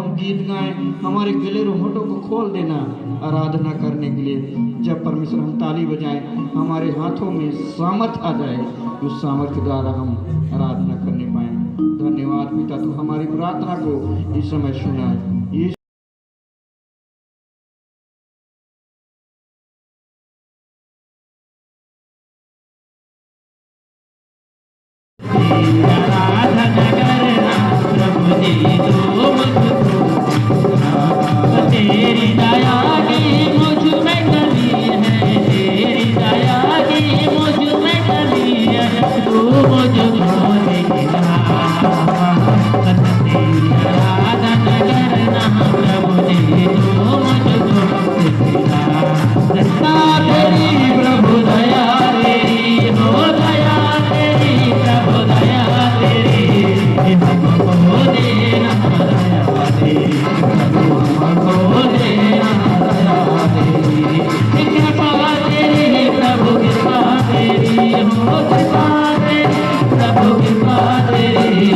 हम गीत गाएं, हमारे गले होठों को खोल देना आराधना करने के लिए। जब परमेश्वर हम ताली बजाएं, हमारे हाथों में सामर्थ आ जाए, उस सामर्थ्य द्वारा हम आराधना करने पाए। धन्यवाद पिता, तू हमारी प्रार्थना को इस समय सुना है। आराधना करना प्रभु जी तो मुझको, तेरी दया की मुझ में कमी है, तेरी दया की मुझ में कमी है, तू मुझको देना। तेरी आराधना करना प्रभु जी तो मुझको देना। तेरी प्रभु दया तेरी हो, दया तेरी प्रभु दया तेरी, हमको देना दया तेरी प्रभु, हमको देना दया तेरी। कृपा तेरी प्रभु, कृपा तेरी हो, कृपा तेरी प्रभु, कृपा तेरी,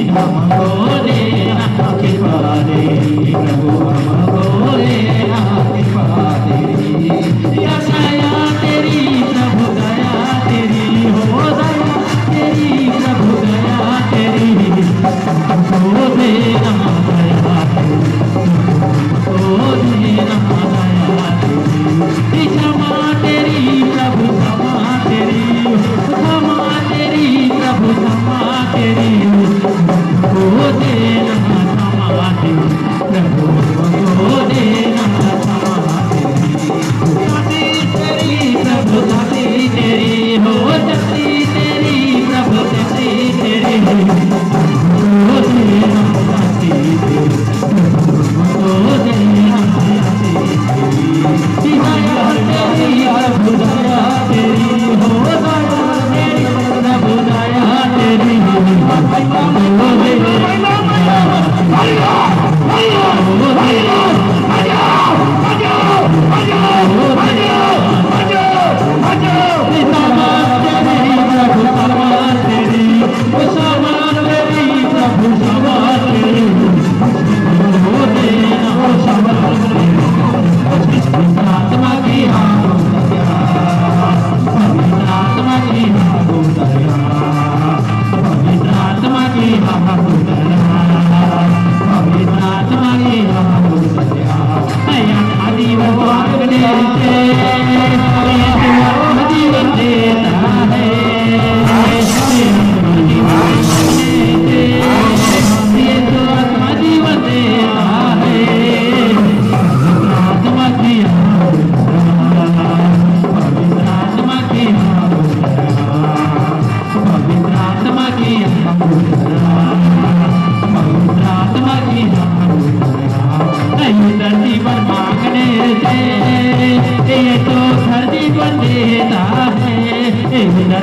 हमको देना कृपा तेरी प्रभु, हमको देना कृपा तेरी। दया तेरी प्रभु, दया तेरी हो, दया तेरी प्रभु, दया तेरी, हमको देना दया तेरी, हमको देना दया तेरी। क्षमा तेरी प्रभु, क्षमा तेरी, क्षमा तेरी प्रभु, क्षमा तेरी, हमको देना क्षमा तेरी प्रभु, हमको देना क्षमा तेरी। तेरी प्रभु शक्ति तेरी हो, शक्ति तेरी प्रभु, शक्ति तेरी, हमको देना शक्ति तेरी, हमको देना शक्ति तेरी। दया तेरी प्रभु, दया तेरी हो, दया तेरी प्रभु, दया तेरी, हमको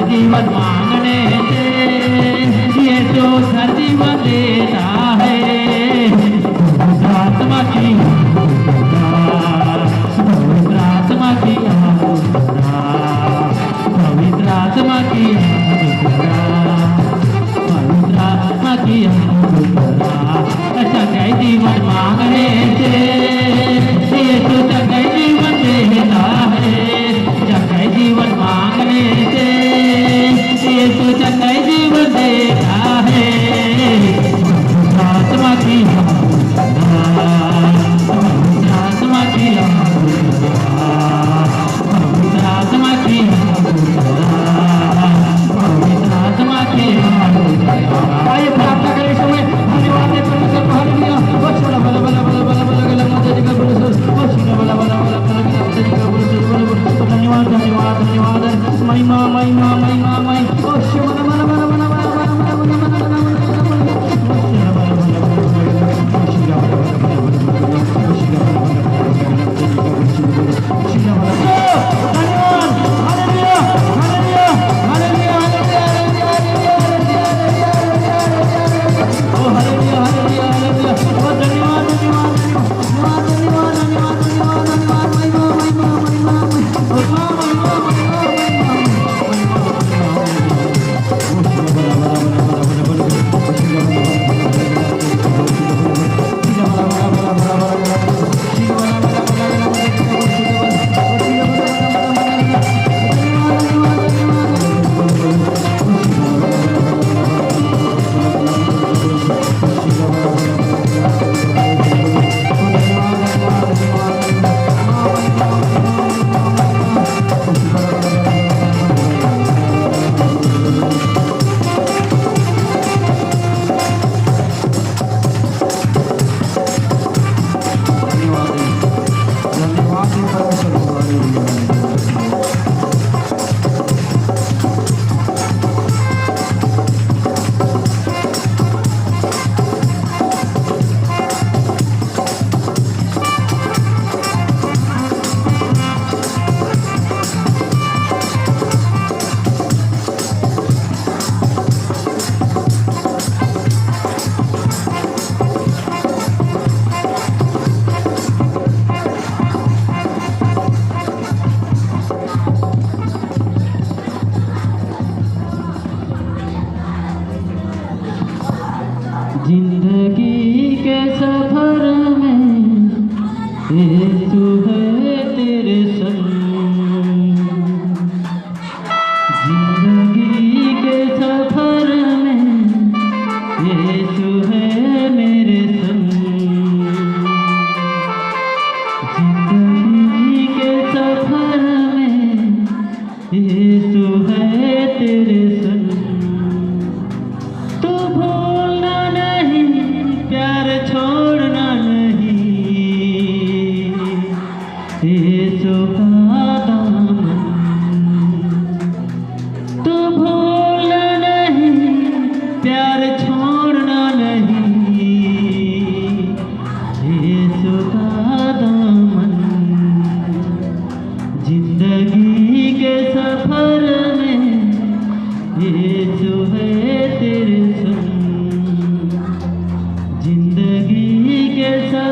जीवन मांगने से, ये जो सर जीवन देता है, आत्मा की पवित्र आत्मा की, पवित्र आत्मा की, पवित्र आत्मा की, सच्चाई जीवन मांगने से, ये जो सच्चाई जीवन देता है, सच्चाई जीवन मांगने से, ये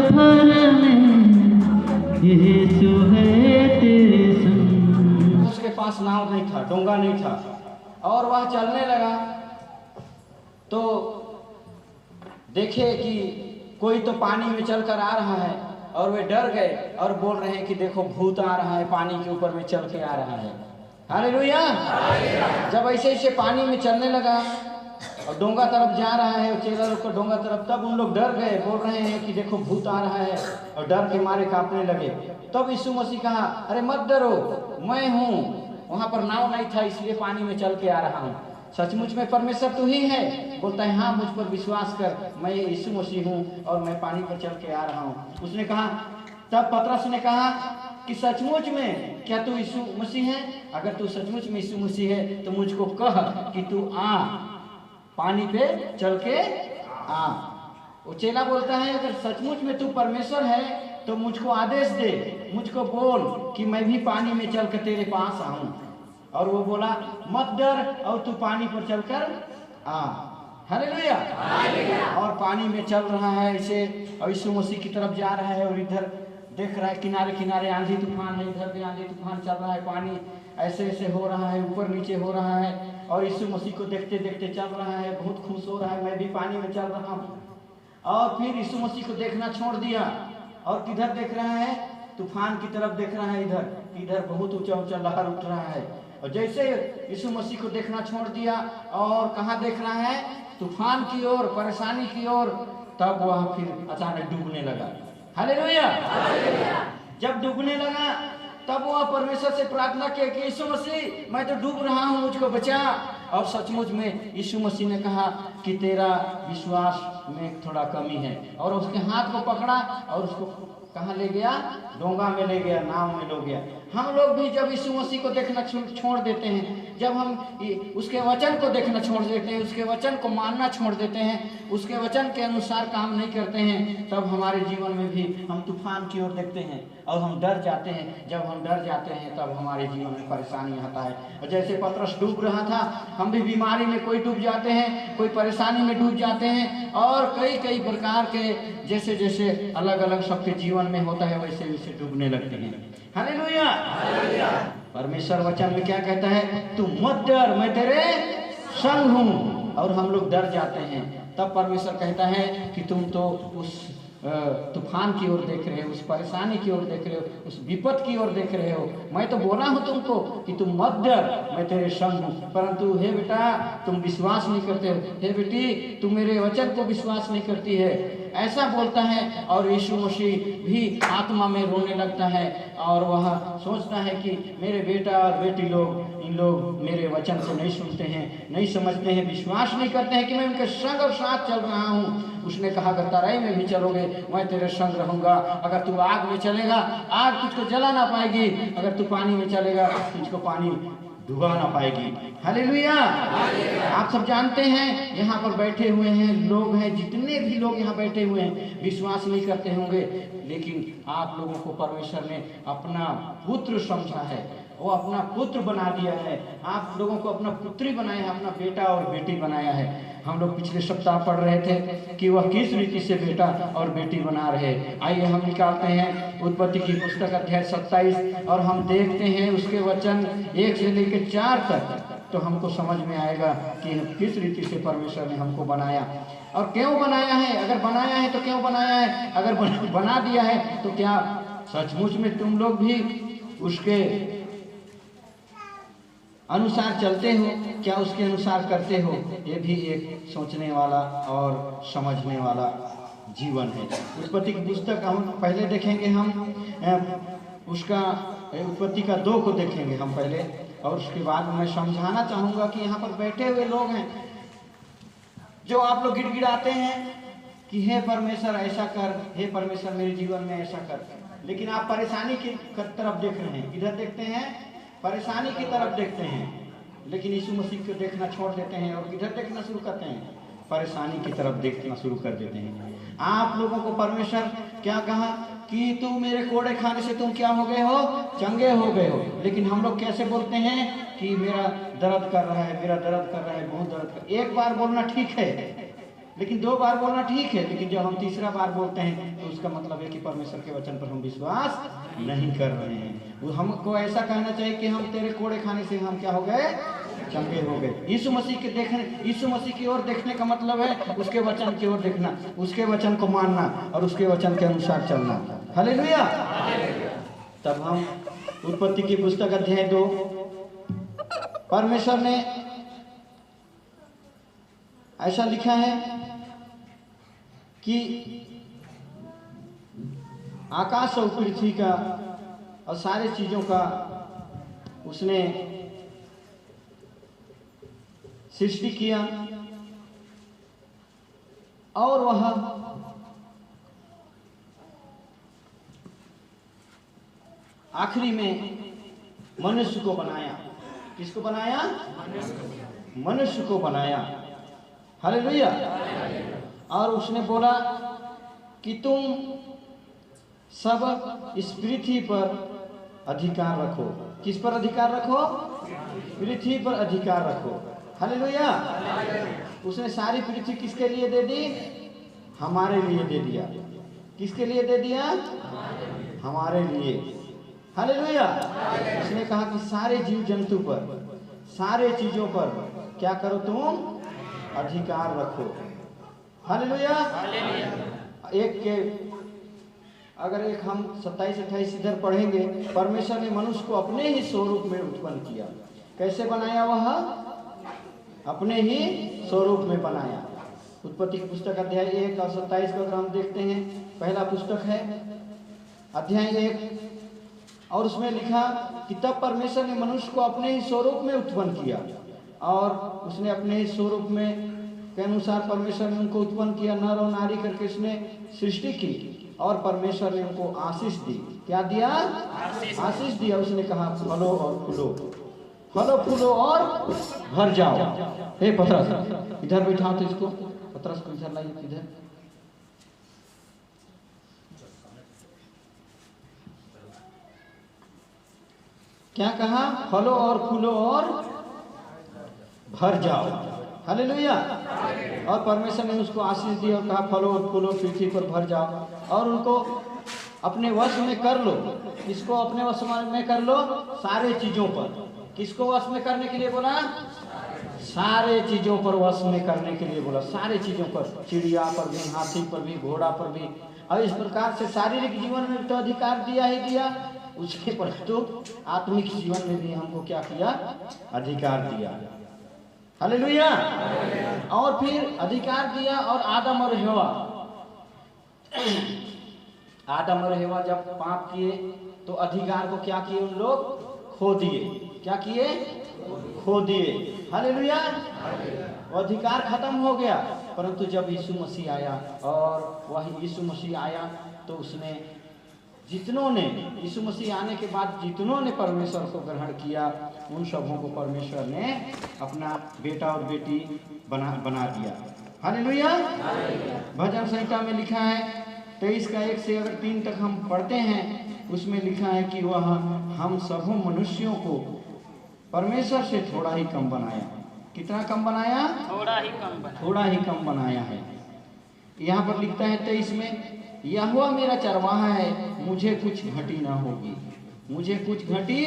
भर में यीशु है तेरे संग। उसके पास नाव नहीं था, डोंगा नहीं था, और वह चलने लगा तो देखे कि कोई तो पानी में चलकर आ रहा है, और वे डर गए और बोल रहे हैं कि देखो भूत आ रहा है, पानी के ऊपर में चल के आ रहा है। हालेलुया। जब ऐसे ऐसे पानी में चलने लगा और डोंगा तरफ जा रहा है, चेला लोग को डोंगा तरफ, तब उन लोग डर गए, बोल रहे हैं कि देखो भूत आ रहा है, और डर के मारे कांपने लगे। तब यीशु मसीह कहा, अरे मत डरो, मैं हूँ। वहां पर नाव नहीं था, इसलिए पानी में चल के आ रहा हूँ। सचमुच में परमेश्वर तू ही है? बोलता है, हाँ, मुझ पर विश्वास कर, मैं यीशु मसीह हूँ और मैं पानी पर चल के आ रहा हूँ। उसने कहा, तब पतरस ने कहा कि सचमुच में क्या तू यीशु मसीह है? अगर तू सचमुच में यीशु मसीह है तो मुझको कह कि तू आ, पानी पे चल के आ। वो चेला बोलता है, अगर सचमुच में तू परमेश्वर है तो मुझको आदेश दे, मुझको बोल कि मैं भी पानी में चलकर तेरे पास आऊं। और वो बोला, मत डर, और तू पानी पर चलकर आ। हालेलुया। और पानी में चल रहा है ऐसे, और यीशु मसीह की तरफ जा रहा है, और इधर देख रहा है किनारे किनारे आंधी तूफान है, इधर भी आंधी तूफान चल रहा है, पानी ऐसे ऐसे हो रहा है, ऊपर नीचे हो रहा है, और यीशु मसीह को देखते देखते चल रहा है, बहुत खुश हो रहा है, मैं भी पानी में चल रहा हूँ। और फिर यीशु मसीह को देखना छोड़ दिया, और किधर देख रहा है? तूफान की तरफ देख रहा है, इधर बहुत ऊंचा ऊंचा लहर उठ रहा है। और जैसे यीशु मसीह को देखना छोड़ दिया और कहाँ देख रहा है? तूफान की ओर, परेशानी की ओर, तब वह फिर अचानक डूबने लगा। हालेलुया। जब डूबने लगा तब वह परमेश्वर से प्रार्थना किया कि यीशु मसीह, मैं तो डूब रहा हूँ, मुझको बचा। और सचमुच में यीशु मसीह ने कहा कि तेरा विश्वास में थोड़ा कमी है, और उसके हाथ को पकड़ा और उसको कहाँ ले गया? डोंगा में ले गया, नाव में ले गया। हम लोग भी जब यीशु मसीह को देखना छोड़ देते हैं, जब हम उसके वचन को देखना छोड़ देते हैं, उसके वचन को मानना छोड़ देते हैं, उसके वचन के अनुसार काम नहीं करते हैं, तब हमारे जीवन में भी हम तूफान की ओर देखते हैं और हम डर जाते हैं। जब हम डर जाते हैं तब हमारे जीवन में परेशानी आता है। और जैसे पतरस डूब रहा था, हम भी बीमारी में कोई डूब जाते हैं, कोई परेशानी में डूब जाते हैं, और कई कई प्रकार के जैसे जैसे अलग अलग सबके जीवन में होता है, वैसे वैसे डूबने लगते हैं। हालेलुया। परमेश्वर वचन में क्या कहता है? तू मत डर, मैं तेरे संग हूँ। और हम लोग डर जाते हैं, तब परमेश्वर कहता है कि तुम तो उस तूफान की ओर देख रहे हो, उस परेशानी की ओर देख रहे हो, उस विपद की ओर देख रहे हो। मैं तो बोला हूँ तुमको कि तुम मत डर, मैं तेरे संग हूँ, परंतु हे बेटा तुम विश्वास नहीं करते हो, हे बेटी तुम मेरे वचन को विश्वास नहीं करती है, ऐसा बोलता है। और यीशु मसीह भी आत्मा में रोने लगता है, और वह सोचता है कि मेरे बेटा और बेटी लोग, इन लोग मेरे वचन को नहीं सुनते हैं, नहीं समझते हैं, विश्वास नहीं करते हैं कि मैं उनके संग और साथ चल रहा हूँ। उसने कहा, अगर तराई में भी चलोगे मैं तेरे संग रहूंगा, अगर तू आग में चलेगा आग तुझको जला ना पाएगी, अगर तू पानी में चलेगा तुझको पानी डुबा ना पाएगी। हालेलुया। आप सब जानते हैं, यहाँ पर बैठे हुए हैं लोग हैं, जितने भी लोग यहाँ बैठे हुए हैं विश्वास नहीं करते होंगे, लेकिन आप लोगों को परमेश्वर ने अपना पुत्र समझा है, वो अपना पुत्र बना दिया है, आप लोगों को अपना पुत्री बनाया है, अपना बेटा और बेटी बनाया है। हम लोग पिछले सप्ताह पढ़ रहे थे कि वह किस रीति से बेटा और बेटी बना रहे। आइए हम निकालते हैं उत्पत्ति की पुस्तक अध्याय 27 और हम देखते हैं उसके वचन 1 से लेकर 4 तक, तो हमको समझ में आएगा कि किस रीति से परमेश्वर ने हमको बनाया और क्यों बनाया है। अगर बनाया है तो क्यों बनाया है, अगर बना दिया है तो क्या सचमुच में तुम लोग भी उसके अनुसार चलते हो, क्या उसके अनुसार करते हो? ये भी एक सोचने वाला और समझने वाला जीवन है। उत्पत्ति की पुस्तक हम पहले देखेंगे, हम उसका उत्पत्ति का 2 को देखेंगे हम पहले, और उसके बाद मैं समझाना चाहूँगा कि यहाँ पर बैठे हुए लोग हैं जो आप लोग गिड़गिड़ाते हैं कि हे परमेश्वर ऐसा कर, हे परमेश्वर मेरे जीवन में ऐसा कर, लेकिन आप परेशानी की तरफ देख रहे हैं, इधर देखते हैं परेशानी की तरफ देखते हैं, लेकिन यीशु मसीह को देखना छोड़ देते हैं और इधर देखना शुरू करते हैं, परेशानी की तरफ देखना शुरू कर देते हैं। आप लोगों को परमेश्वर क्या कहा कि तू मेरे कोड़े खाने से तुम क्या हो गए हो? चंगे हो गए हो। लेकिन हम लोग कैसे बोलते हैं कि मेरा दर्द कर रहा है, मेरा दर्द कर रहा है, बहुत दर्द कर। एक बार बोलना ठीक है, लेकिन 2 बार बोलना ठीक है, लेकिन जब हम तीसरा बार बोलते हैं तो उसका मतलब है कि परमेश्वर के वचन पर हम विश्वास नहीं कर रहे हैं। वो हमको ऐसा कहना चाहिए कि हम तेरे कोड़े खाने से हम क्या हो गए, चंगे हो गए। यीशु मसीह के देखने, यीशु मसीह की ओर देखने का मतलब है उसके वचन की ओर देखना, उसके वचन को मानना और उसके वचन के अनुसार चलना। हालेलुया। तब हम उत्पत्ति की पुस्तक अध्याय 2, परमेश्वर ने ऐसा लिखा है कि आकाश और पृथ्वी का और सारे चीजों का उसने सृष्टि किया और वह आखिरी में मनुष्य को बनाया। किसको बनाया? मनुष्य को बनाया। हालेलुया। और उसने बोला कि तुम सब इस पृथ्वी पर अधिकार रखो। किस पर अधिकार रखो? पृथ्वी पर अधिकार रखो। हालेलुया। उसने सारी पृथ्वी किसके लिए दे दी? हमारे लिए दे दिया। किसके लिए दे दिया? हमारे लिए। हालेलुया। उसने कहा कि सारे जीव जंतु पर, सारे चीजों पर क्या करो, तुम अधिकार रखो। हालेलुया। एक के अगर एक हम 27-28 इधर पढ़ेंगे, परमेश्वर ने मनुष्य को अपने ही स्वरूप में उत्पन्न किया। कैसे बनाया? वह अपने ही स्वरूप में बनाया। उत्पत्ति की पुस्तक अध्याय 1 और 27 को अगर हम देखते हैं, पहला पुस्तक है अध्याय 1 और उसमें लिखा कि तब परमेश्वर ने मनुष्य को अपने ही स्वरूप में उत्पन्न किया और उसने अपने ही स्वरूप में के अनुसार परमेश्वर ने उनको उत्पन्न किया, नर और नारी करके उसने सृष्टि की और परमेश्वर ने उनको आशीष दी। क्या दिया? आशीष दिया। उसने कहा फलो और फूलो, फलो फूलो और भर जाओ। हे पतरस इधर बैठा तो इसको, पतरस को इधर लाइए। इधर क्या कहा? फलो और फूलो और भर जाओ। हालेलुया। और परमेश्वर ने उसको आशीष दी और कहा फलो और फूलो पृथ्वी पर भर जाओ और उनको अपने वश में कर लो। किसको अपने वश में कर लो? सारे चीजों पर। किसको वश में करने के लिए बोला? सारे चीजों पर वश में करने के लिए बोला। सारे चीजों पर, चिड़िया पर भी, हाथी पर भी, घोड़ा पर भी। और इस प्रकार से शारीरिक जीवन में तो अधिकार दिया ही दिया, उसके पर तो आत्मिक जीवन में भी हमको क्या किया? अधिकार दिया। हालेलुया। और फिर अधिकार दिया और आदम और हवा, आदम और हवा जब पाप किए तो अधिकार को क्या किए? उन लोग खो दिए। क्या किए? खो दिए। हालेलुया। अधिकार खत्म हो गया। परंतु जब यीशु मसीह आया और वह यीशु मसीह आया तो उसने जितनों ने, यीशु मसीह आने के बाद जितनों ने परमेश्वर को ग्रहण किया उन सबों को परमेश्वर ने अपना बेटा और बेटी बना दिया। हालेलुया। भजन संहिता में लिखा है 23 का 1 से अगर 3 तक हम पढ़ते हैं, उसमें लिखा है कि वह हम सबों मनुष्यों को परमेश्वर से थोड़ा ही कम बनाया। कितना कम बनाया? थोड़ा ही कम बनाया है। यहाँ पर लिखता है 23 में, यहोवा मेरा चरवाहा है, मुझे कुछ घटी ना होगी। मुझे कुछ घटी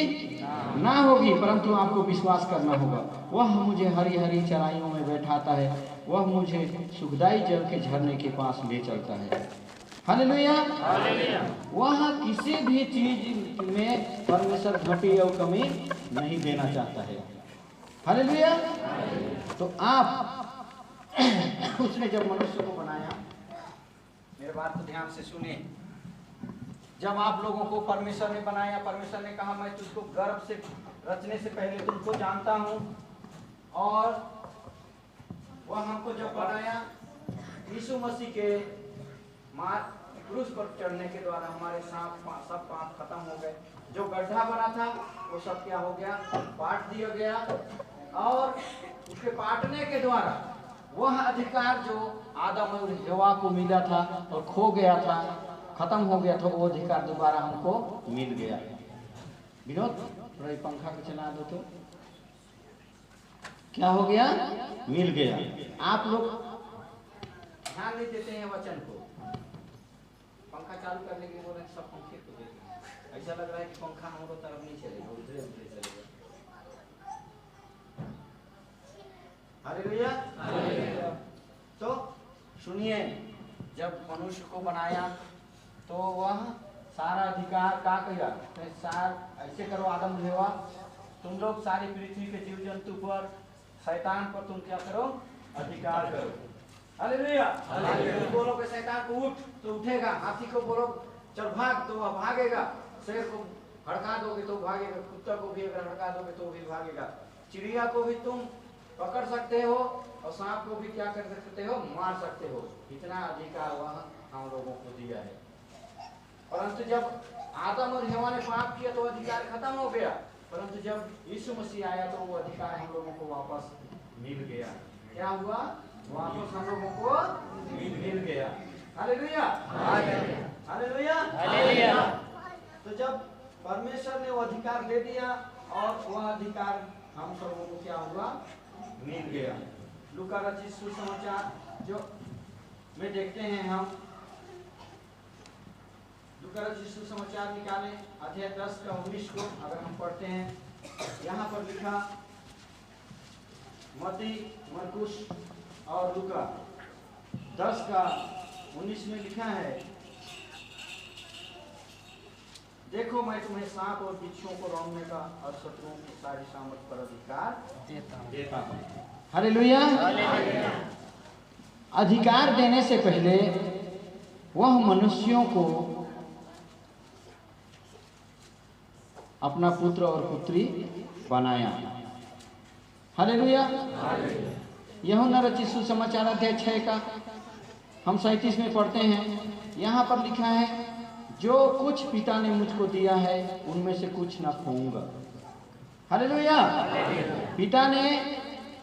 ना होगी, परंतु आपको विश्वास करना होगा। वह मुझे हरी हरी चराइयों में बैठाता है, वह मुझे सुखदाई जल के झरने के पास ले चलता है। हालेलुया। वह किसी भी चीज में परमेश्वर घटी और कमी नहीं देना चाहता है। हालेलुया। तो आप उसने जब मनुष्य को बनाया, मेरे बात को ध्यान से सुने, जब आप लोगों को परमेश्वर ने बनाया, परमेश्वर ने कहा मैं तुझको गर्भ से रचने से पहले तुमको जानता हूं। और वह हमको जब बनाया, यीशु मसीह के क्रूस पर चढ़ने के द्वारा हमारे सब पाप खत्म हो गए। जो गड्ढा बना था वो सब क्या हो गया? पाट दिया गया। और उसके पाटने के द्वारा वह अधिकार जो आदम और हवा को मिला था और खो गया था, खत्म हो गया था, वो अधिकार दोबारा हमको मिल गया। विनोद थोड़ा पंखा को चला दो तो क्या हो गया? मिल गया। आप लोग ध्यान नहीं देते हैं वचन को। पंखा चालू करने के लिए बोल रहे हैं, सब पंखे को देते हैं। ऐसा लग रहा है कि पंखा हम लोग तरफ नहीं चलेगा, उधरे उधरे चलेगा। हालेलुया। तो सुनिए, जब मनुष्य को बनाया तो वह सारा अधिकार का किया, ऐसे करो आदम और हव्वा, तुम लोग सारी पृथ्वी के जीव जंतु पर, शैतान पर तुम क्या करो, अधिकार करो। हालेलुया। बोलो कि शैतान को उठ तो उठेगा, हाथी को बोलो चल भाग तो वह भागेगा, शेर को हड़का दोगे तो भागेगा, कुत्ता को भी अगर हड़का दोगे तो भी भागेगा, चिड़िया को भी तुम पकड़ सकते हो और सांप को भी क्या कर सकते हो, मार सकते हो। इतना अधिकार वह हम लोगों को दिया है। परंतु जब आदम और हव्वा ने पाप किया तो अधिकार खत्म हो गया, परंतु जब यीशु मसीह आया तो वो अधिकार हम लोगों को वापस मिल गया। क्या हुआ, वापस हम लोगों को मिल गया। हालेलुया। हालेलुया। तो जब परमेश्वर ने वो अधिकार दे दिया और वह अधिकार हम सबों को क्या हुआ, मिल गया। लूका रचित सुसमाचार जो में देखते हैं हम, लूका रचित सुसमाचार निकालें अध्याय 10 का 19 को अगर हम पढ़ते हैं, यहाँ पर लिखा, मत्ती, मरकुस और लूका 10 का 19 में लिखा है, देखो मैं तुम्हें सांप और बिच्छुओं को रौंदने का और शत्रुओं की सारी सामर्थ पर अधिकार देता हूँ। हालेलुया। अधिकार देने से पहले वह मनुष्यों को अपना पुत्र और पुत्री बनाया। हालेलुया। यूहन्ना रचित सुसमाचार अध्याय 6 का हम 37 में पढ़ते हैं, यहाँ पर लिखा है, जो कुछ पिता ने मुझको दिया है उनमें से कुछ ना खोऊंगा। हालेलुया। पिता ने,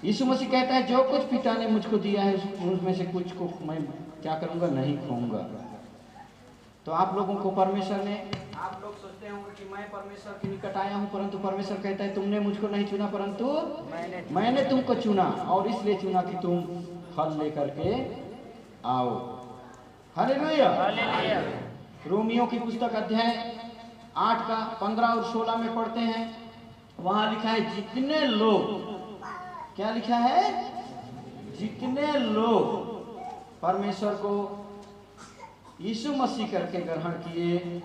यीशु मसीह कहता है, जो कुछ पिता ने मुझको दिया है उनमें से कुछ को मैं क्या करूंगा, नहीं खोऊंगा। तो आप लोगों को परमेश्वर ने, आप लोग सोचते होंगे कि मैं परमेश्वर के निकट आया हूं, परंतु परमेश्वर कहता है तुमने मुझको नहीं चुना, परंतु मैंने तुमको चुना और इसलिए चुना कि तुम फल लेकर के आओ। हालेलुया। रोमियो की पुस्तक अध्याय 8 का 15 और 16 में पढ़ते हैं, वहां लिखा है, जितने लोग, क्या लिखा है, जितने लोग परमेश्वर को यीशु मसीह करके ग्रहण किए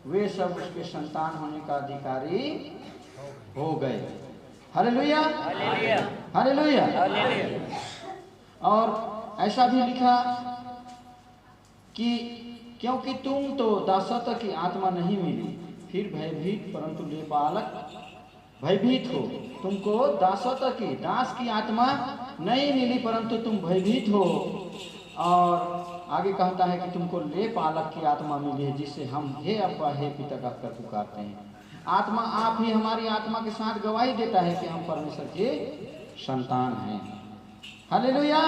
वे सब उसके संतान होने का अधिकारी हो गए। हालेलुया। हालेलुया। और ऐसा भी लिखा कि क्योंकि तुम तो दासत्व की आत्मा नहीं मिली फिर भयभीत, परंतु ले बालक भयभीत हो। तुमको दासत्व की, दास की आत्मा नहीं मिली परंतु तुम भयभीत हो। और आगे कहता है कि तुमको ले पालक की आत्मा मिली है, जिससे हम हे अब्बा हे पिता कहकर पुकारते हैं। आत्मा आप ही हमारी आत्मा के साथ गवाही देता है कि हम परमेश्वर के संतान हैं। हालेलुया।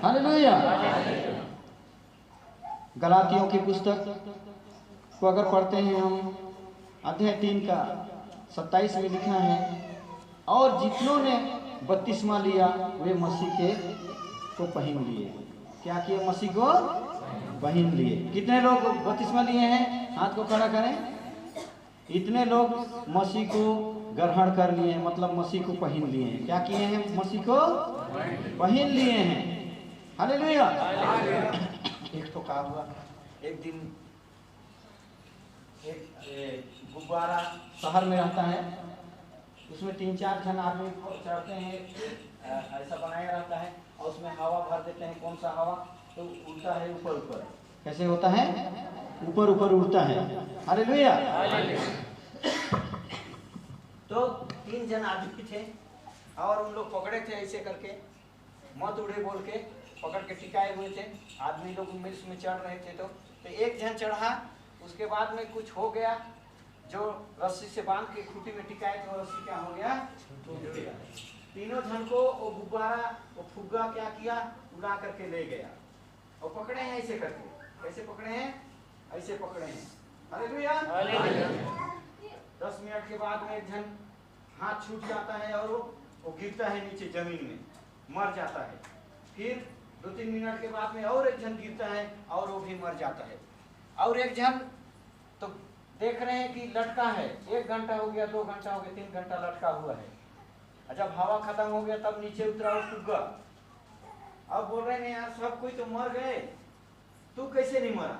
हालेलुया। गलातियों की पुस्तक को अगर पढ़ते हैं हम, अध्याय 3 का 27 में लिखा है, और जितनों ने बपतिस्मा लिया वे मसीह के को पहन लिए। क्या किए, मसीह को पहन लिए। कितने लोग बपतिस्मा लिए हैं, हाथ को खड़ा करें। इतने लोग मसीह को ग्रहण कर लिए हैं, मतलब मसीह को पहन लिए हैं। क्या किए हैं, मसीह को पहन लिए हैं। हालेलुया। एक तो क्या हुआ, एक दिन एक गुब्बारा शहर में रहता है, उसमें 3-4 जन आदमी चढ़ते हैं, ऐसा बनाया रहता है और उसमें हवा भर देते हैं। कौन सा हवा, तो उड़ता है ऊपर ऊपर। कैसे होता है, ऊपर ऊपर उड़ता है। हालेलुया। तो 3 जन आदमी थे और उन लोग पकड़े थे ऐसे करके, मत उड़े बोल के पकड़ के टिकाए हुए थे। आदमी लोग मिर्च में चढ़ रहे थे, तो एक जन चढ़ा, उसके बाद में कुछ हो गया, जो रस्सी से बांध के खूंटी में टिकाए तो रस्सी क्या हो गया, टूट गया। तीनों जन को वो गुब्बारा, वो फुग्गा क्या किया, उड़ा करके ले गया और पकड़े हैं ऐसे करके। कैसे पकड़े हैं, ऐसे पकड़े हैं। हालेलुया। 10 मिनट के बाद में एक जन हाथ छूट जाता है और वो गिरता है नीचे जमीन में, मर जाता है। फिर 2-3 मिनट के बाद में और एक जन गिरता है और वो भी मर जाता है। और एक जन तो देख रहे हैं कि लटका है, 1 घंटा हो गया, 2 घंटा हो गया, 3 घंटा लटका हुआ है। जब हवा खत्म हो गया तब नीचे उतरा और टूट अब बोल रहे हैं यार सब कोई तो मर गए, तू कैसे नहीं मरा?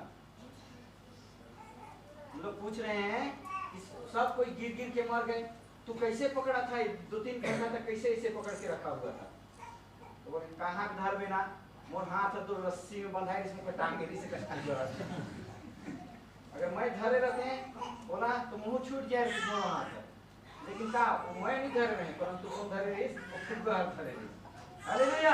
हम लोग पूछ रहे हैं कि सब कोई गिर गिर के मर गए, तू कैसे पकड़ा था? 2-3 घंटा तक कैसे इसे पकड़ के रखा हुआ था? तो बोले कहाँ धर बिना, मोर हाथ तो रस्सी में बंधा है, इसमें टांग के से अगर मैं धरे रहते हैं बोला तो मुंह छूट जाए हाथ है, लेकिन का मैं नहीं धरे रहे, परंतु वो धरे रही, खुद धरे रही। हालेलुया।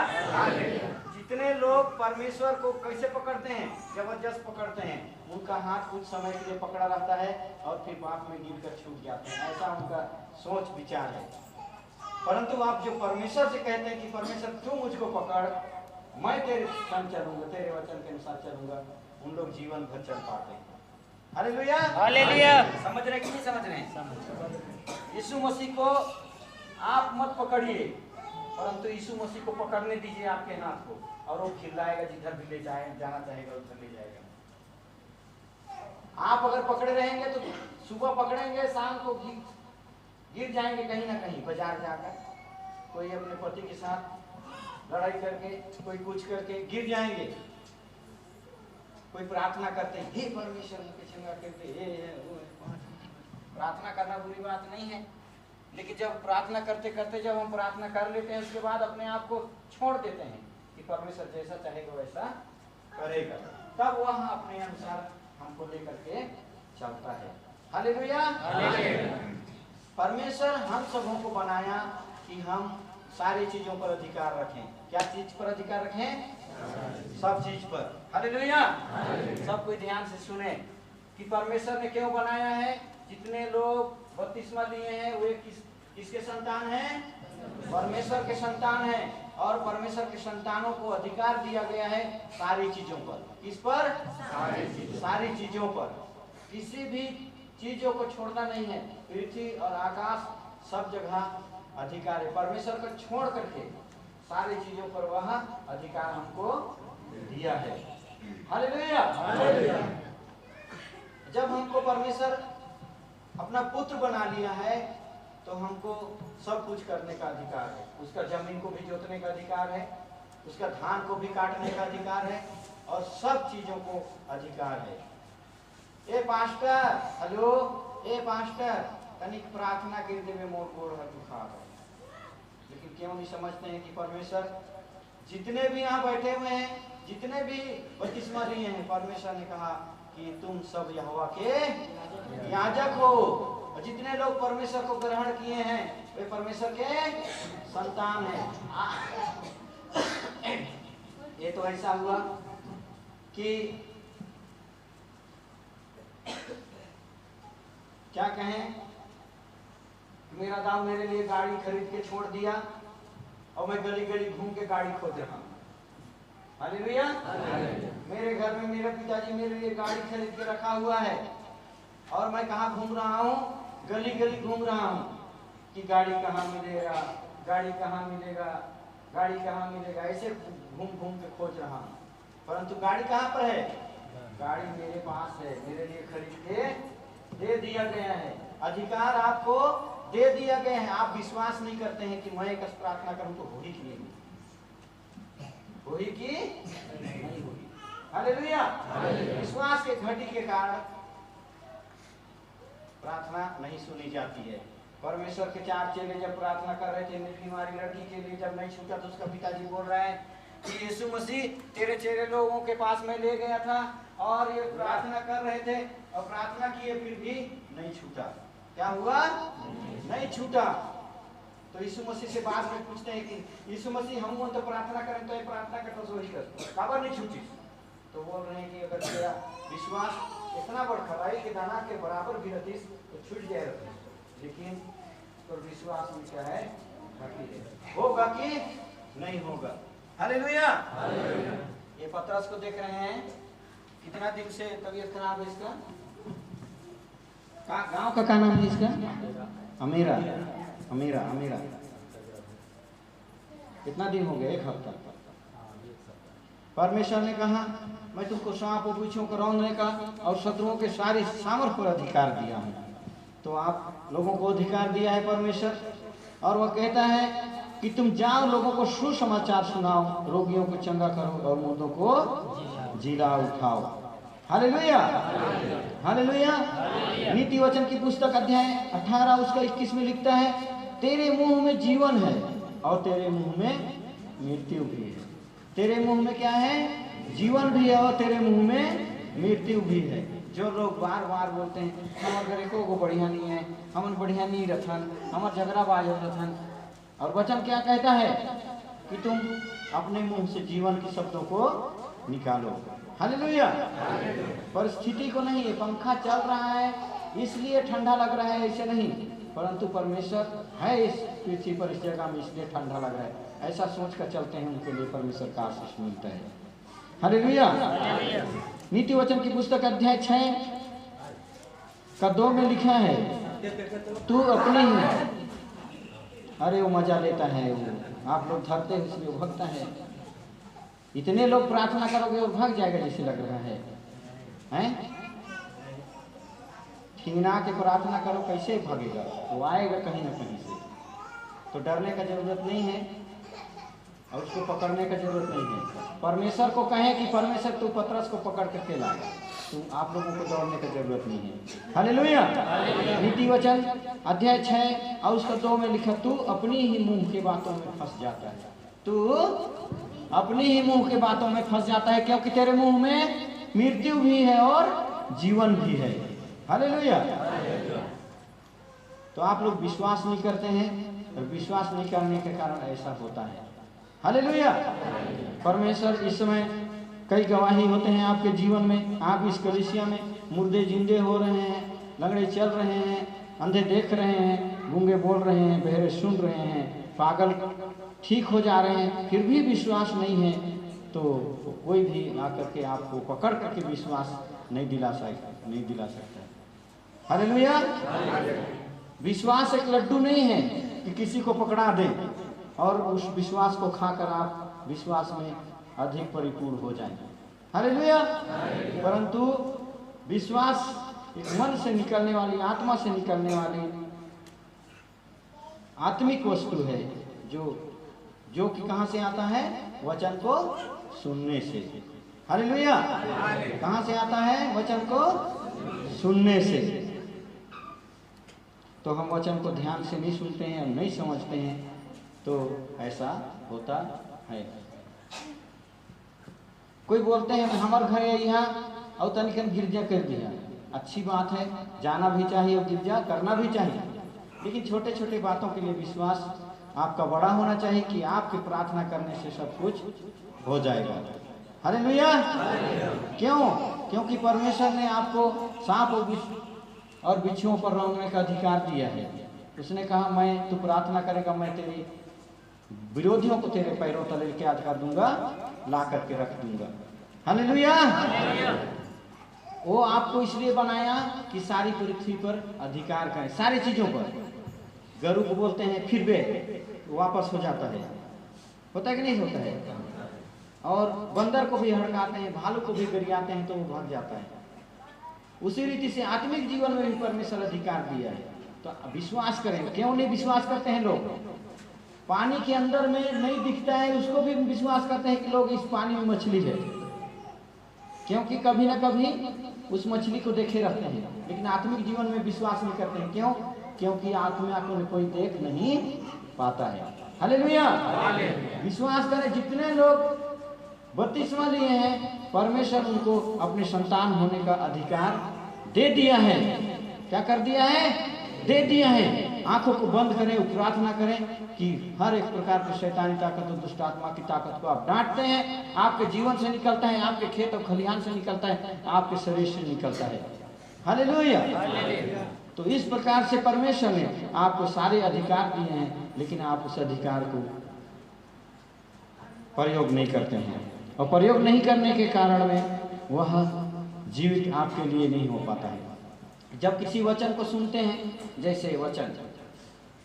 जितने लोग परमेश्वर को कैसे पकड़ते हैं, जबरदस्त पकड़ते हैं, उनका हाथ कुछ समय के लिए पकड़ा रहता है और फिर पाप में गिरकर छूट जाते हैं, ऐसा उनका सोच विचार है। परंतु आप जो परमेश्वर से कहते हैं कि परमेश्वर तू मुझको पकड़, मैं तेरे संग चलूंगा, तेरे वचन के अनुसार चलूंगा, उन लोग जीवन भर चल पाते हैं। हालेलुया। हालेलुया। समझ रहे कि नहीं समझ रहे? यीशु मसीह को आप मत पकड़िए, परंतु यीशु मसीह को पकड़ने दीजिए आपके हाथ को, और वो खिलाएगा, जिधर भी ले जाए जाना चाहेगा उधर ले जाएगा। आप अगर पकड़े रहेंगे तो सुबह पकड़ेंगे, शाम को गिर जाएंगे कहीं ना कहीं, बाजार जाकर कोई अपने पति के साथ लड़ाई करके, कोई कुछ करके गिर जाएंगे। कोई प्रार्थना करते हैं, हे परमेश्वर मुझे क्षमा कर दे, हे प्रार्थना करना बुरी बात नहीं है, लेकिन जब प्रार्थना करते करते जब हम प्रार्थना कर लेते हैं उसके बाद अपने आप को छोड़ देते हैं कि परमेश्वर जैसा चाहेगा वैसा करेगा, तब वह अपने अनुसार हमको लेकर के चलता है। हालेलुया। परमेश्वर हम सबों को बनाया कि हम सारी चीजों पर अधिकार रखें। क्या चीज पर अधिकार रखें? सब चीज पर। हालेलुया। सब कोई ध्यान से सुने कि परमेश्वर ने क्यों बनाया है। जितने लोग बपतिस्मा लिए हैं वे किसके संतान हैं? परमेश्वर के संतान हैं, और परमेश्वर के संतानों को अधिकार दिया गया है सारी चीजों पर। किस पर? सारी चीजों पर। किसी भी चीजों को छोड़ना नहीं है। पृथ्वी और आकाश सब जगह अधिकार है। परमेश्वर को छोड़ करके सारी चीजों पर वह अधिकार हमको दिया है। हालेलुया। जब हमको परमेश्वर अपना पुत्र बना लिया है तो हमको सब कुछ करने का अधिकार है। उसका जमीन को भी जोतने का अधिकार है, उसका धान को भी काटने का अधिकार है, और सब चीजों को अधिकार है। ए पास्टर, हेलो, ए पास्टर, तनिक प्रार्थना कर दे में मोर गोड़ हाथ दुखा है। लेकिन क्यों नहीं समझते हैं कि परमेश्वर जितने भी यहाँ बैठे हुए हैं, जितने भी बपतिस्मा लिए हैं, परमेश्वर ने कहा कि तुम सब यहोवा के याजक हो। और जितने लोग परमेश्वर को ग्रहण किए हैं वे परमेश्वर के संतान हैं। ये तो ऐसा हुआ कि क्या कहें, मेरा दाम मेरे लिए गाड़ी खरीद के छोड़ दिया और मैं गली गली घूम के गाड़ी खोद रहा हूँ। हालेलुया। मेरे घर में मेरे पिताजी मेरे लिए गाड़ी खरीद के रखा हुआ है और मैं कहाँ घूम रहा हूँ? गली गली घूम रहा हूँ कि गाड़ी कहाँ मिलेगा, गाड़ी कहाँ मिलेगा, गाड़ी कहाँ मिलेगा, ऐसे घूम घूम के खोज रहा हूँ। परंतु गाड़ी कहाँ पर है? गाड़ी मेरे पास है, मेरे लिए खरीद के दे दिया गया है। अधिकार आपको दे दिया गया है। आप विश्वास नहीं करते हैं कि मैं एक प्रार्थना करूं तो होगी कि नहीं होगी कि नहीं होगी। हालेलुया। विश्वास के घटी के कारण प्रार्थना नहीं सुनी जाती है। परमेश्वर के 4 चेले जब प्रार्थना कर रहे थे मेरी बीमारी लड़की के लिए, जब नहीं छूटा तो उसका पिताजी बोल रहा है कि यीशु मसीह तेरे चेले लोगों के पास में ले गया था और ये प्रार्थना कर रहे थे और प्रार्थना किए फिर भी नहीं छूटा। क्या हुआ? नहीं छूटा। तो यीशु मसीह से बाद में पूछते हैं कि यीशु मसीह हम तो प्रार्थना करें तो ये प्रार्थना करते तो वही कर काबर नहीं छूटी। तो बोल रहे हैं कि अगर तेरा विश्वास इतना बड़ खराई के दाना के बराबर भी रहती तो छूट जाए रहती, लेकिन तो विश्वास में क्या है? होगा कि नहीं होगा। हालेलुया। ये पतरस को देख रहे हैं, कितना दिन से तबीयत खराब है इसका। गांव का क्या नाम है इसका? अमीरा। अमीरा अमीरा। कितना दिन हो गया? 1 हफ्ता। परमेश्वर ने कहा मैं तुमको सांप और बिच्छू को रौंदने का और शत्रुओं के सारे सामर्थ पर अधिकार दिया हूँ। तो आप लोगों को अधिकार दिया है परमेश्वर, और वह कहता है कि तुम जाओ लोगों को सुसमाचार सुनाओ, रोगियों को चंगा करो और मुर्दों को जिला उठाओ। Hallelujah, hallelujah. नीति वचन की पुस्तक अध्याय 18 उसका 21 में लिखता है, तेरे मुंह में जीवन है और तेरे मुंह में मृत्यु भी है। तेरे मुंह में क्या है? जीवन भी है और तेरे मुंह में मृत्यु भी है। जो लोग बार बार बोलते हैं हमारे घरे को बढ़िया नहीं है, हमन बढ़िया नहीं रथन, हमार झगड़ा बाज रथन, और वचन क्या कहता है कि तुम अपने मुंह से जीवन के शब्दों को निकालो। हालेलुया। परिस्थिति को नहीं, पंखा चल रहा है इसलिए ठंडा लग रहा है, ऐसे नहीं, परंतु परमेश्वर है इस पृथ्वी पर, इस जगह में, इसलिए ठंडा लग रहा है, ऐसा सोच कर चलते हैं, उनके लिए परमेश्वर का आशीष मिलता है। हालेलुया। नीति वचन की पुस्तक अध्याय 6:2 में लिखा है, तू अपनी ही, अरे वो मजा लेता है, वो आप लोग धरते हैं इसलिए भगता है। इतने लोग प्रार्थना करोगे और भाग जाएगा जैसे लग रहा है, हैं? ठिंगना के प्रार्थना करो, कैसे भागेगा? वो आएगा कहीं ना कहीं से। तो डरने का जरूरत नहीं है और उसको पकड़ने का जरूरत नहीं है। परमेश्वर को कहें कि परमेश्वर तू पतरस को पकड़ करके ला, तो आप लोगों को दौड़ने की जरूरत नहीं है। हालेलुया। नीति वचन अध्याय 6 और उसका 2 में लिखा, तू अपनी ही मुंह की बातों में फंस जाता है। तू अपनी ही मुंह की बातों में फंस जाता है, क्योंकि तेरे मुंह में मृत्यु भी है और जीवन भी है। हालेलुया। तो आप लोग विश्वास नहीं करते हैं, और विश्वास नहीं करने के कारण ऐसा होता है। हालेलुया। परमेश्वर इस समय कई गवाही होते हैं आपके जीवन में, आप इस कलीसिया में, मुर्दे जिंदे हो रहे हैं, लंगड़े चल रहे हैं, अंधे देख रहे हैं, गूंगे बोल रहे हैं, बहरे सुन रहे हैं, पागल ठीक हो जा रहे हैं, फिर भी विश्वास नहीं है, तो कोई भी आकर के आपको पकड़ करके विश्वास नहीं दिला सकता। हालेलुया। विश्वास एक लड्डू नहीं है कि किसी को पकड़ा दें और उस विश्वास को खाकर आप विश्वास में अधिक परिपूर्ण हो जाएं। हालेलुया। परंतु विश्वास एक मन से निकलने वाली, आत्मा से निकलने वाली आत्मिक वस्तु है, जो कि कहां से आता है? वचन को सुनने से। हालेलुया। कहां से आता है? वचन को सुनने से। तो हम वचन को ध्यान से नहीं सुनते हैं और नहीं समझते हैं, तो ऐसा होता है। कोई बोलते हैं हमारे घर यहाँ और तनिकन गिरजा कर दिया, अच्छी बात है, जाना भी चाहिए और गिरजा करना भी चाहिए, लेकिन छोटे छोटे बातों के लिए विश्वास आपका बड़ा होना चाहिए कि आपकी प्रार्थना करने से सब कुछ हो जाएगा। हालेलुया। क्यों? क्योंकि परमेश्वर ने आपको सांप और बिच्छुओं पर रौंदने का अधिकार दिया है। उसने कहा मैं, तू प्रार्थना करेगा मैं तेरी विरोधियों को तेरे पैरों तले क्या कर दूंगा, ला करके रख दूंगा। हालेलुया। वो आपको इसलिए बनाया कि सारी पृथ्वी पर अधिकार करें, सारी चीजों पर। गरु को बोलते हैं फिर बे, वापस हो जाता है, होता है कि नहीं होता है? और बंदर को भी हड़काते हैं, भालू को भी गरियाते हैं तो वो भाग जाता है। उसी रीति से आत्मिक जीवन में भी परमेश्वर अधिकार दिया है। तो विश्वास करें। क्यों नहीं विश्वास करते हैं लोग? पानी के अंदर में नहीं दिखता है, उसको भी विश्वास करते हैं कि लोग इस पानी में मछली है, क्योंकि कभी ना कभी उस मछली को देखे रहते हैं, लेकिन आत्मिक जीवन में विश्वास नहीं करते हैं। क्यों? क्योंकि आत्मा को कोई देख नहीं पाता है। हालेलुया। विश्वास करें। जितने लोग बपतिस्मा लिए हैं, परमेश्वर उनको अपने संतान होने का अधिकार दे दिया है। क्या कर दिया है? दे दिया है। आंखों को बंद करें, प्रार्थना करें कि हर एक प्रकार की शैतानी ताकत और दुष्ट आत्मा की ताकत को आप डांटते हैं। आपके जीवन से निकलता है, आपके खेत और खलिहान से निकलता है, आपके शरीर से निकलता है। हालेलुया। तो इस प्रकार से परमेश्वर ने आपको सारे अधिकार दिए हैं, लेकिन आप उस अधिकार को प्रयोग नहीं करते हैं, और प्रयोग नहीं करने के कारण में वह जीवित आपके लिए नहीं हो पाता है। जब किसी वचन को सुनते हैं, जैसे वचन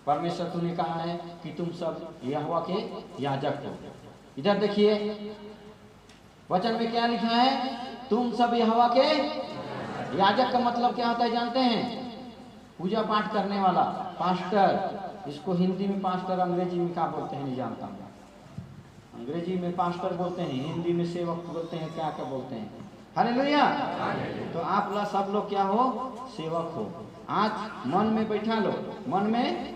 परमेश्वर तूने कहा है कि तुम सब यहोवा के याजक हो। इधर देखिए वचन में क्या लिखा है? तुम सब यहोवा के याजक का मतलब क्या होता है जानते हैं? पूजा पाठ करने वाला, पास्टर। इसको हिंदी में पास्टर, अंग्रेजी में क्या बोलते हैं नहीं जानता हूँ। अंग्रेजी में पास्टर बोलते हैं, हिंदी में सेवक बोलते हैं, क्या क्या बोलते हैं। हालेलुया। तो आप लोग सब लोग क्या हो? सेवक हो। आज मन में बैठा लो, मन में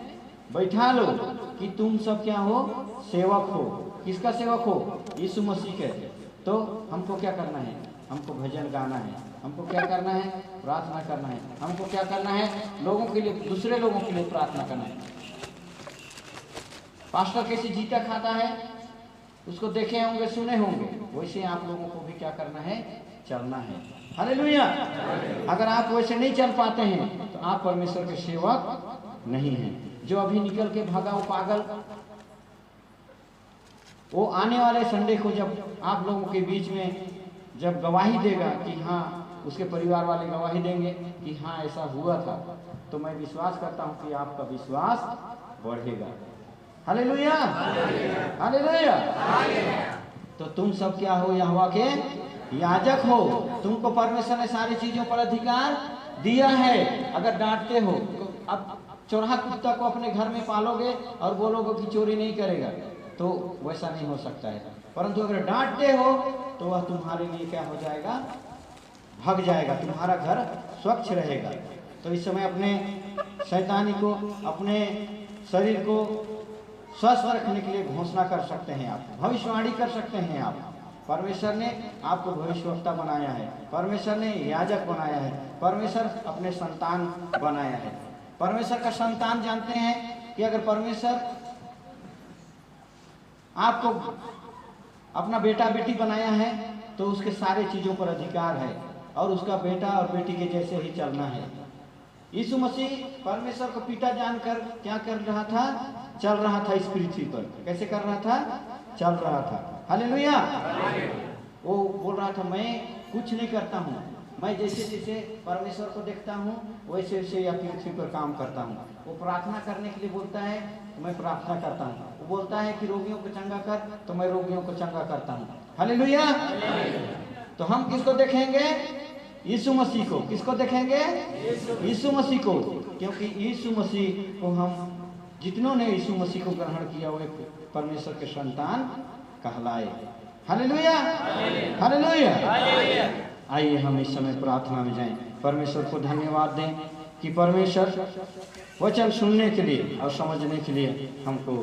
बैठा लो कि तुम सब क्या हो? सेवक हो। किसका सेवक हो? यीशु मसीह के। तो हमको क्या करना है? हमको भजन गाना है। हमको क्या करना है? प्रार्थना करना है। हमको क्या करना है? लोगों के लिए, दूसरे लोगों के लिए प्रार्थना करना है। पास्टर कैसे जीता खाता है उसको देखे होंगे, सुने होंगे, वैसे आप लोगों को भी क्या करना है? चलना है। हालेलुया। अगर आप वैसे नहीं चल पाते हैं तो आप परमेश्वर के सेवक नहीं हैं। जो अभी निकल के भागा वो पागल, वो आने वाले संडे को जब आप लोगों के बीच में जब गवाही देगा कि हाँ, उसके परिवार वाले गवाही देंगे कि हाँ ऐसा हुआ था, तो मैं विश्वास करता हूँ कि आपका विश्वास बढ़ेगा। Hallelujah, hallelujah. तो तुम सब क्या हो? यहोवा के याजक हो। तुमको परमेश्वर ने सारी चीजों पर अधिकार दिया है। अगर डांटते हो तो अब चौराहा कुत्ता को अपने घर में पालोगे और बोलोगे कि चोरी नहीं करेगा, तो वैसा नहीं हो सकता है। परंतु अगर डांटते हो तो वह तुम्हारे लिए क्या हो जाएगा? भाग जाएगा, तुम्हारा घर स्वच्छ रहेगा। तो इस समय अपने शैतानी को, अपने शरीर को स्वस्थ रखने के लिए घोषणा कर सकते हैं, आप भविष्यवाणी कर सकते हैं। आप, परमेश्वर ने आपको भविष्यवक्ता बनाया है, परमेश्वर ने याजक बनाया है, परमेश्वर अपने संतान बनाया है। परमेश्वर का संतान जानते हैं कि अगर परमेश्वर आपको अपना बेटा बेटी बनाया है तो उसके सारे चीजों पर अधिकार है और उसका बेटा और बेटी के जैसे ही चलना है। यीशु मसीह परमेश्वर को पिता जानकर क्या कर रहा था? चल रहा था इस पृथ्वी पर। कैसे कर रहा था? चल रहा था। हालेलुया। वो बोल रहा था, मैं कुछ नहीं करता हूँ, मैं जैसे जैसे परमेश्वर को देखता हूँ वैसे वैसे या पृथ्वी पर काम करता हूँ। वो प्रार्थना करने के लिए बोलता है तो मैं प्रार्थना करता हूँ। वो बोलता है कि रोगियों को चंगा कर, तो मैं रोगियों को चंगा करता हूँ। हालेलुया। तो हम किसको देखेंगे? यीशु मसीह को। किसको देखेंगे? यीशु मसीह को। क्योंकि यीशु मसीह को हम, जितनों ने यीशु मसीह को ग्रहण किया वो परमेश्वर के संतान कहलाए। Hallelujah, hallelujah. आइए हम इस समय प्रार्थना में जाएं, परमेश्वर को धन्यवाद दें कि परमेश्वर वचन सुनने के लिए और समझने के लिए हमको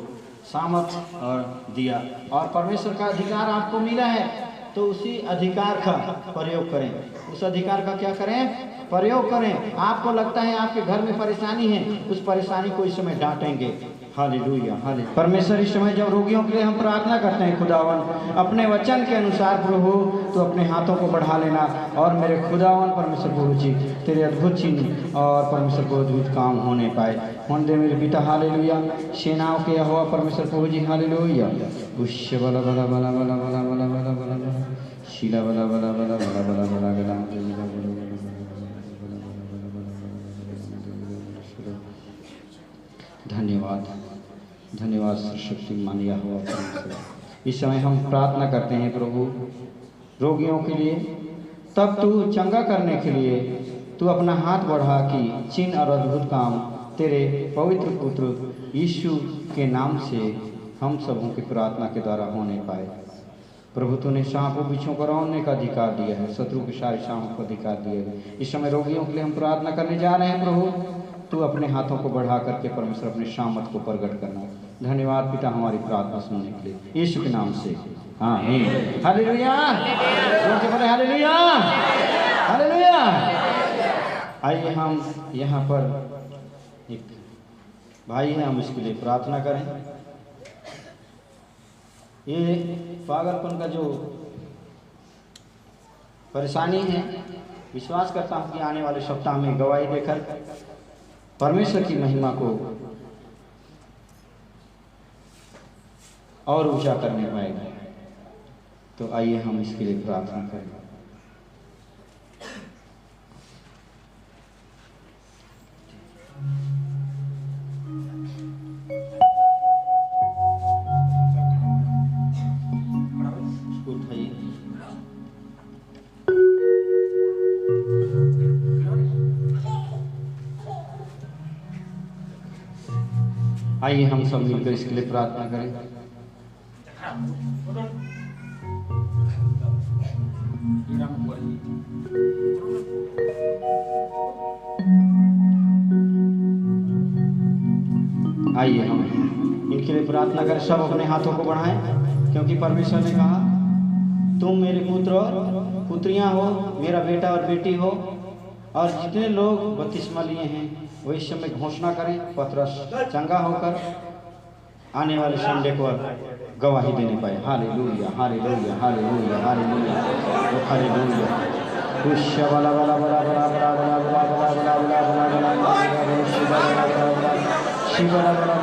सामर्थ और दिया, और परमेश्वर का अधिकार आपको मिला है, तो उसी अधिकार का प्रयोग करें। उस अधिकार का क्या करें? प्रयोग करें। आपको लगता है आपके घर में परेशानी है, उस परेशानी को इस समय डांटेंगे। Hallelujah, hallelujah. परमेश्वर इस समय जब रोगियों के लिए हम प्रार्थना करते हैं, खुदावन अपने वचन के अनुसार प्रभु तो अपने हाथों को बढ़ा लेना, और मेरे खुदावन परमेश्वर प्रभु जी तेरे अद्भुत चिन्ह और परमेश्वर को अद्भुत काम होने पाए। होने दे मेरे पिता। हालेलुया। सेनाओं के यहोवा परमेश्वर प्रभु जी। हालेलुया। उश्य बला बला बला बला बला बला बला बला शीला बला बला बला बला बला बला बला। धन्यवाद, धन्यवाद सर्वशक्तिमान यहोवा परमेश्वर। इस समय हम प्रार्थना करते हैं प्रभु रोगियों के लिए, तब तू चंगा करने के लिए तू अपना हाथ बढ़ा कि चिन्ह और अद्भुत काम तेरे पवित्र पुत्र यीशु के नाम से हम सबों की प्रार्थना के द्वारा होने पाए। प्रभु तूने सांपों बिच्छों को रौंदने का अधिकार दिया है, शत्रु के सारे सांपों को अधिकार दिया है। इस समय रोगियों के लिए हम प्रार्थना करने जा रहे हैं प्रभु, तू अपने हाथों को बढ़ा करके परमेश्वर अपने सामर्थ को प्रकट करना। धन्यवाद पिता हमारी प्रार्थना सुनने के लिए, यीशु के नाम से आमीन। हालेलुया, जोर से बोले हालेलुया, हालेलुया। आइए हम यहाँ पर एक भाई हैं, हम इसके लिए प्रार्थना करें। ये पागलपन का जो परेशानी है, विश्वास करता हूँ कि आने वाले सप्ताह में गवाही देकर परमेश्वर की महिमा को और ऊंचा करने पाएगा। तो आइए हम इसके लिए प्रार्थना करें। उसको उठाइए। आइए हम सब मिलकर इसके लिए प्रार्थना करें। आइए हम इनके लिए प्रार्थना करें। सब अपने हाथों को बढ़ाएं, क्योंकि परमेश्वर ने कहा तुम मेरे पुत्र और पुत्रियां हो, मेरा बेटा और बेटी हो। और जितने लोग बपतिस्मा लिए हैं वो इस समय घोषणा करें, पतरस चंगा होकर आने वाले संडे को गवाही देने पाए। Hallelujah, hallelujah, hallelujah, hallelujah, hallelujah. बला बला बला बला बला बला बला बला बला बला बला बला बला बला बला